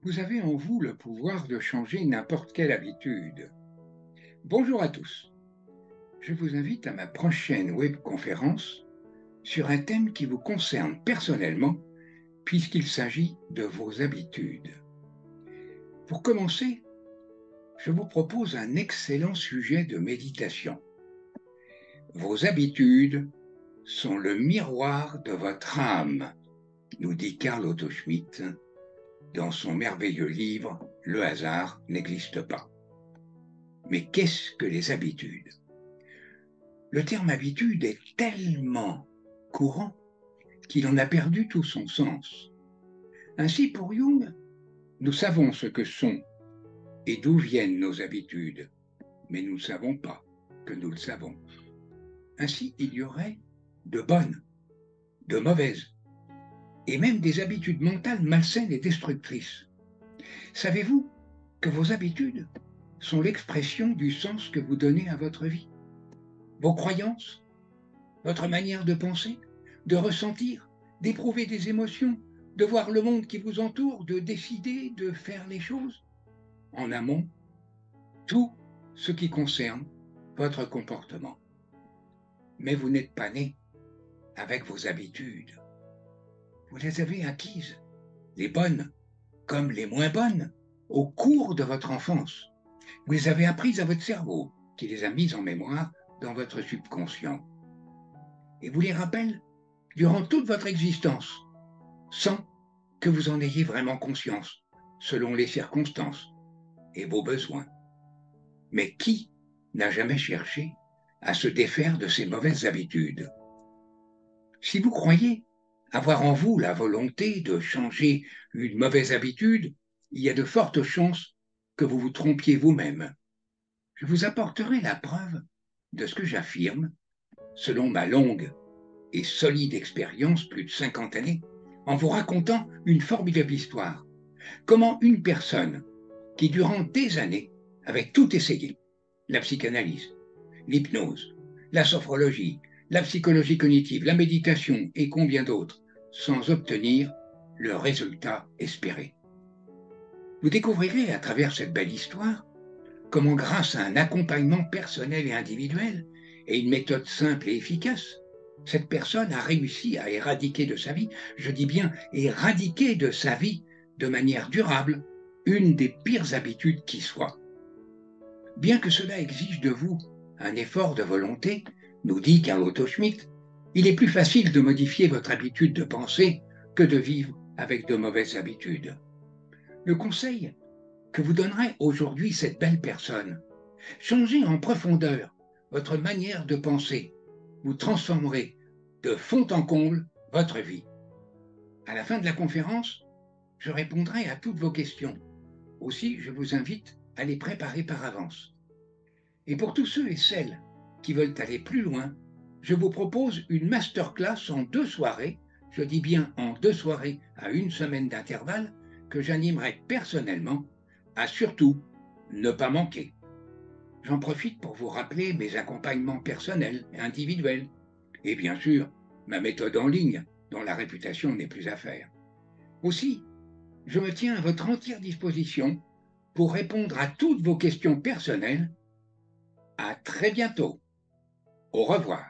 Vous avez en vous le pouvoir de changer n'importe quelle habitude. Bonjour à tous. Je vous invite à ma prochaine webconférence sur un thème qui vous concerne personnellement puisqu'il s'agit de vos habitudes. Pour commencer, je vous propose un excellent sujet de méditation. Vos habitudes sont le miroir de votre âme, nous dit Karl Otto Schmitt dans son merveilleux livre « Le hasard n'existe pas ». Mais qu'est-ce que les habitudes? Le terme habitude est tellement courant qu'il en a perdu tout son sens. Ainsi, pour Jung, nous savons ce que sont et d'où viennent nos habitudes, mais nous ne savons pas que nous le savons. Ainsi, il y aurait de bonnes, de mauvaises, et même des habitudes mentales malsaines et destructrices. Savez-vous que vos habitudes sont l'expression du sens que vous donnez à votre vie? Vos croyances, votre manière de penser, de ressentir, d'éprouver des émotions, de voir le monde qui vous entoure, de décider, de faire les choses. En amont, tout ce qui concerne votre comportement. Mais vous n'êtes pas né avec vos habitudes. Vous les avez acquises, les bonnes comme les moins bonnes, au cours de votre enfance. Vous les avez apprises à votre cerveau, qui les a mises en mémoire dans votre subconscient. Et vous les rappelle durant toute votre existence, sans que vous en ayez vraiment conscience, selon les circonstances et vos besoins. Mais qui n'a jamais cherché à se défaire de ses mauvaises habitudes? Si vous croyez avoir en vous la volonté de changer une mauvaise habitude, il y a de fortes chances que vous vous trompiez vous-même. Je vous apporterai la preuve de ce que j'affirme, selon ma longue et solide expérience, plus de 50 années, en vous racontant une formidable histoire. Comment une personne qui, durant des années, avait tout essayé, la psychanalyse, l'hypnose, la sophrologie, la psychologie cognitive, la méditation et combien d'autres, sans obtenir le résultat espéré. Vous découvrirez à travers cette belle histoire comment, grâce à un accompagnement personnel et individuel et une méthode simple et efficace, cette personne a réussi à éradiquer de sa vie, je dis bien éradiquer de sa vie de manière durable, une des pires habitudes qui soit. Bien que cela exige de vous un effort de volonté, nous dit Karl Otto Schmitt, il est plus facile de modifier votre habitude de penser que de vivre avec de mauvaises habitudes. Le conseil que vous donnerait aujourd'hui cette belle personne, changez en profondeur votre manière de penser. Vous transformerez de fond en comble votre vie. À la fin de la conférence, je répondrai à toutes vos questions. Aussi, je vous invite à les préparer par avance. Et pour tous ceux et celles qui veulent aller plus loin, je vous propose une masterclass en 2 soirées, je dis bien en 2 soirées à 1 semaine d'intervalle, que j'animerai personnellement, à surtout ne pas manquer. J'en profite pour vous rappeler mes accompagnements personnels et individuels, et bien sûr, ma méthode en ligne, dont la réputation n'est plus à faire. Aussi, je me tiens à votre entière disposition pour répondre à toutes vos questions personnelles. À très bientôt. Au revoir.